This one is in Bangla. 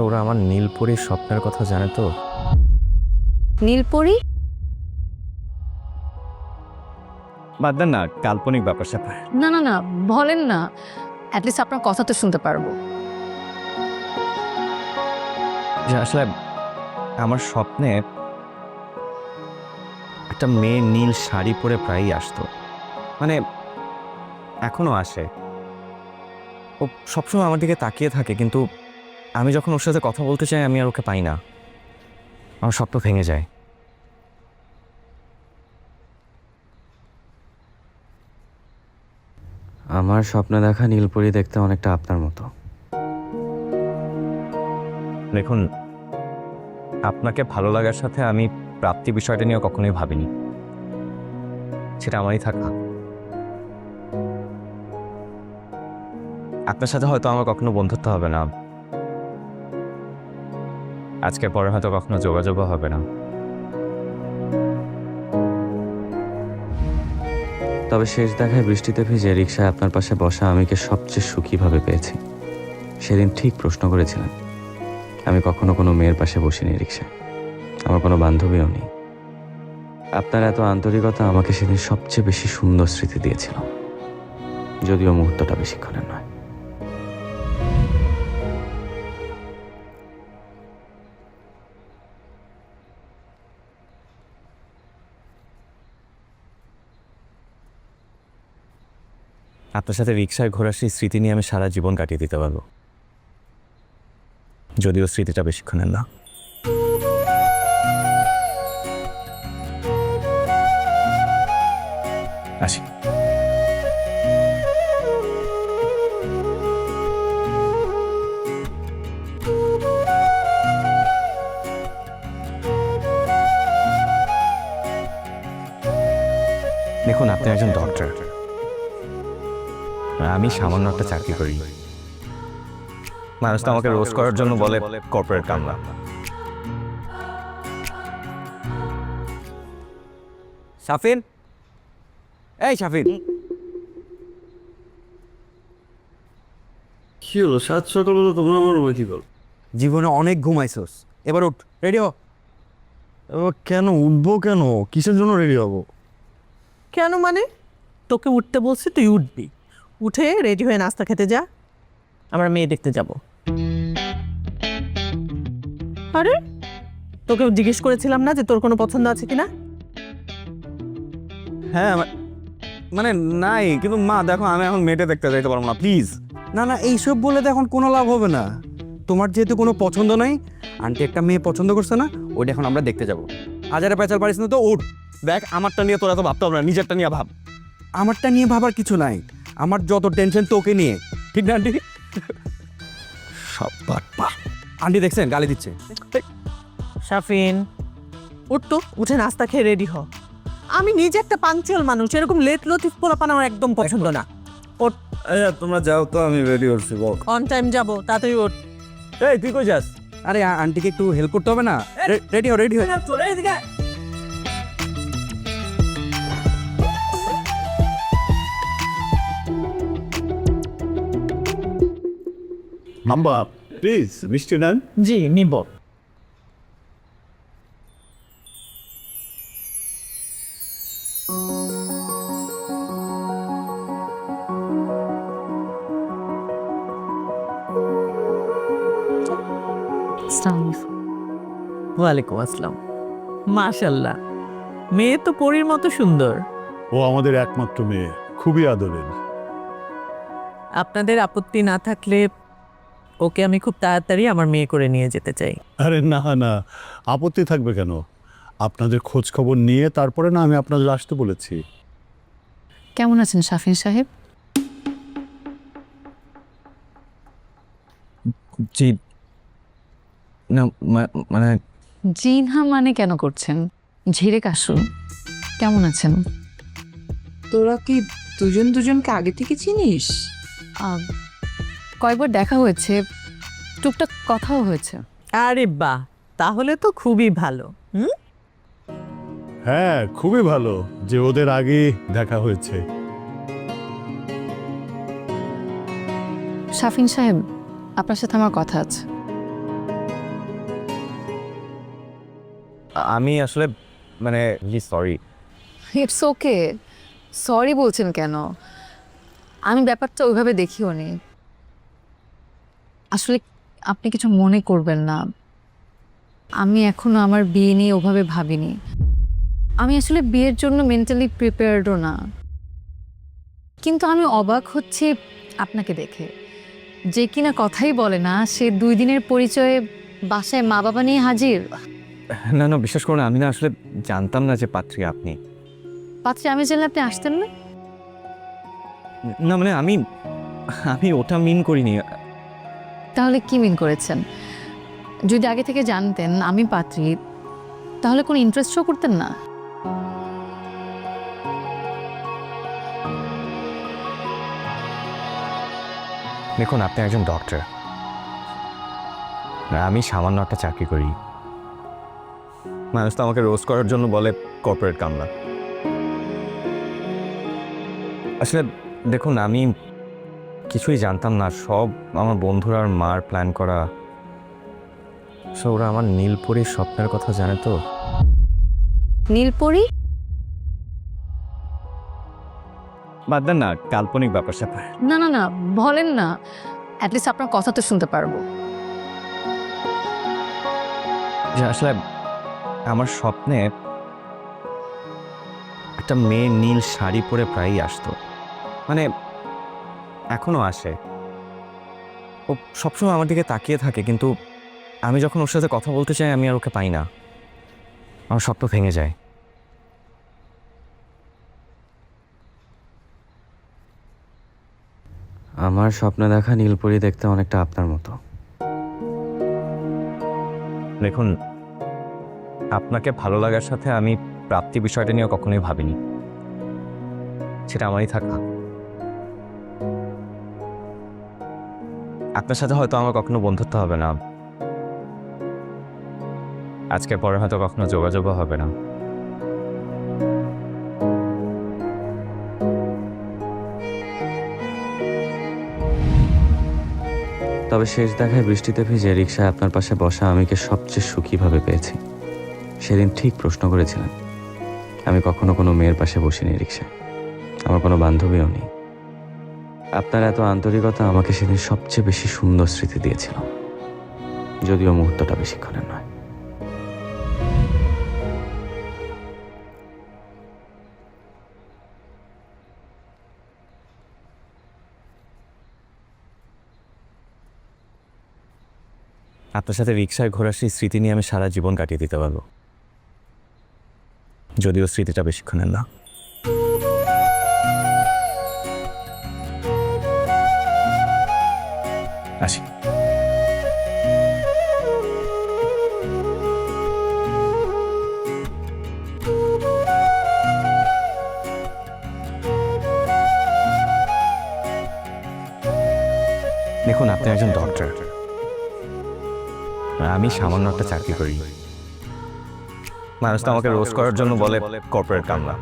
ওরা আমার নীলপরীর স্বপ্নের কথা জানে তো? নীলপরি? বাদ দেন না, কাল্পনিক ব্যাপার স্যাপার। না না না, বলেন না, অ্যাটলিস্ট আপনার কথা তো শুনতে পারবো। যে আসলে আমার স্বপ্নে একটা মেয়ে নীল শাড়ি পরে প্রায়ই আসতো, মানে এখনো আসে। ও সবসময় আমার দিকে তাকিয়ে থাকে, কিন্তু আমি যখন ওর সাথে কথা বলতে চাই আমি আর ওকে পাই না। আমার স্বপ্ন ভেঙে যায়। আমার স্বপ্নে দেখা নীলপরি দেখতে অনেকটা আপনার মতো। দেখুন, আপনাকে ভালো লাগার সাথে আমি প্রাপ্তি বিষয়টা নিয়ে কখনোই ভাবিনি, সেটা আমারই থাকা। আপনার সাথে হয়তো আমার কখনো বন্ধুত্ব হবে না, আজকে পরে হয়তো কখনো যোগাযোগও হবে না, তবে শেষ দেখায় বৃষ্টিতে ভিজে রিকশায় আপনার পাশে বসা আমিকে সবচেয়ে সুখীভাবে পেয়েছি। সেদিন ঠিক প্রশ্ন করেছিলেন, আমি কখনো কোনো মেয়ের পাশে বসিনি রিকশায়, আমার কোনো বান্ধবীও নেই। আপনার এত আন্তরিকতা আমাকে সেদিন সবচেয়ে বেশি সুন্দর স্মৃতি দিয়েছিল, যদিও মুহূর্তটা বেশিক্ষণের নয়। আপনার সাথে রিকশায় ঘোরার সেই স্মৃতি নিয়ে আমি সারা জীবন কাটিয়ে দিতে পারবো, যদিও স্মৃতিটা বেশিক্ষণের না। আসি। দেখুন, আপনি একজন ডক্টর, আমি সামান্য একটা চাকরি করি। মানুষ তো আমাকে রোস্ট করার জন্য বলে কর্পোরেট কামলা। শাফিন, এই শাফিন। কি হলো? সাত সকালবেলা তোমরা আমার রুমে কি করো? জীবনে অনেক ঘুমাইছস, এবার উঠ, রেডি হ। এবার কেন উঠবো? কেন কিসের জন্য রেডি হবো? কেন মানে? তোকে উঠতে বলছি, তুই উঠবি। উঠে রেডি হয়ে নাস্তা খেতে যা, আমরা মেয়ে দেখতে যাব। আরে, তোকে জিজ্ঞেস করেছিলাম না যে তোর কোনো পছন্দ আছে কিনা? হ্যাঁ মানে নাই, কিন্তু মা দেখো, আমি এখন মেয়েটা দেখতে যাইতে পারবো না, প্লিজ। না না, এইসব বলে তো এখন কোনো লাভ হবে না। তোমার যেহেতু কোনো পছন্দ নাই, আন্টি একটা মেয়ে পছন্দ করছে না, ওইটা এখন আমরা দেখতে যাবো। হাজারে পেঁচাল পারিস না তো উঠ। দেখ, আমারটা নিয়ে তোরা তো ভাবতে হবে না, নিজেরটা নিয়ে ভাব। আমারটা নিয়ে ভাবার কিছু নাই, আমার যত টেনশন তোকে নিয়ে, ঠিক না আন্টি? সব বাটপা। আন্টি দেখছেন গালি দিচ্ছে। শাফিন, উঠ তো, উঠে নাস্তা খেয়ে রেডি হ। আমি নিজে একটা পাঞ্চুয়াল মানুষ, এরকম লেট লতিফ পোলাপান আমার একদম পছন্দ না। ওঠ, তোমরা যাও তো, আমি রেডি হচ্ছি। বল। অন টাইম যাবো, তাড়াতাড়ি ওঠ। এই তুই কই যাস? আরে আন্টিকে একটু হেল্প করতে হবে না? রেডি হো, রেডি হো। চলে এদিকে। আম্বা প্লিজ মিষ্টি নেন। জি, নিব। ওয়ালাইকুম আসসালাম। মাশাল্লাহ, মেয়ে তো পরীর মতো সুন্দর। ও আমাদের একমাত্র মেয়ে, খুবই আদরের। আপনাদের আপত্তি না থাকলে ওকে আমি খুব তাড়াতাড়ি আমার মেয়ে করে নিয়ে যেতে চাই। আরে না না, আপত্তি থাকবে কেন? আপনাদের খোঁজ খবর নিয়ে তারপরে না আমি আপনাদের আসতে বলেছি। কেমন আছেন শাফিন সাহেব? জি না, মানে জি না মানে কেন করছেন? ঝিরে কাশু, কেমন আছেন? তোরা কি দুজন দুজনকে আগে থেকে চিনিস? কয়েকবার দেখা হয়েছে, টুকটাক কথাও হয়েছে। আরে বাহ, তাহলে তো খুবই ভালো। হ্যাঁ, খুবই ভালো যে ওদের আগে দেখা হয়েছে। শাফিন সাহেব, আপনার সাথে আমার কথা আছে। আমি আসলে মানে সরি। ইটস ওকে, সরি বলছেন কেন? আমি ব্যাপারটা ওইভাবে দেখিও নি। আসলে আপনি কিছু মনে করবেন না, আমি এখনো আমার বিয়ে নিয়ে ওভাবে ভাবিনি। আমি আসলে বিয়ের জন্য মেন্টালি প্রিপেয়ার্ডও না। কিন্তু আমি অবাক হচ্ছি আপনাকে দেখে, যে কিনা কথাই বলে না, সে 2 দিনের পরিচয়ে বাসায় মা বাবা নিয়ে হাজির। না না, বিশ্বাস করুন, আমি না আসলে জানতাম না যে পাত্রী আপনি। পাত্রে আমি জানলে আপনি আসতেন না। না মানে আমি আমি ওটা মিন করিনি। তাহলে কি মিন করেছেন? যদি আগে থেকে জানতেন আমি পাত্রী, তাহলে কোনো ইন্টারেস্ট শো করতেন না? দেখুন, আপনি একজন ডক্টর, আমি সামান্য একটা চাকরি করি। মানুষ তো আমাকে রোস্ট করার জন্য বলে কর্পোরেট কামলা। আসলে দেখুন, আমি কিছুই জানতাম না, সব আমার বন্ধুরা আর মার প্ল্যান করা। ওরা আমার নীলপরীর স্বপ্নের কথা জানে তো। নীলপরি? বাদ দেন না, কাল্পনিক ব্যাপার স্যাপার। না না না, বলেন না, অ্যাটলিস্ট আপনার কথা তো শুনতে পারবো। যে আসলে আমার স্বপ্নে একটা মেয়ে নীল শাড়ি পরে প্রায়ই আসতো, মানে এখনো আসে। ও সবসময় আমার দিকে তাকিয়ে থাকে, কিন্তু আমি যখন ওর সাথে কথা বলতে চাই আমি আর ওকে পাই না। আমার স্বপ্ন ভেঙে যায়। আমার স্বপ্নে দেখা নীলপরি দেখতে অনেকটা আপনার মতো। দেখুন, আপনাকে ভালো লাগার সাথে আমি প্রাপ্তি বিষয়টা নিয়ে কখনোই ভাবিনি, সেটা আমারই থাকা। আপনার সাথে হয়তো আমার কখনো বন্ধুত্ব হবে না, আজকের পরে হয়তো কখনো যোগাযোগও হবে না। তবে শেষ দেখায় বৃষ্টিতে ভিজে রিক্সায় আপনার পাশে বসা আমিকে সবচেয়ে সুখীভাবে পেয়েছি। সেদিন ঠিক প্রশ্ন করেছিলেন, আমি কখনো কোনো মেয়ের পাশে বসিনি রিক্সায়, আমার কোনো বান্ধবীও নেই। আপনার এত আন্তরিকতা আমাকে সেদিন সবচেয়ে বেশি সুন্দর স্মৃতি দিয়েছিল, যদিও মুহূর্তটা বেশিক্ষণের নয়। আপনার সাথে রিক্সায় ঘোরার সেই স্মৃতি নিয়ে আমি সারা জীবন কাটিয়ে দিতে পারবো, যদিও স্মৃতিটা বেশিক্ষণের না। আসি। দেখুন, আপনি একজন ডক্টর, আমি সামান্য একটা চাকরি করি। মানুষ তো আমাকে রোস্ট করার জন্য বলে কর্পোরেট কামলা।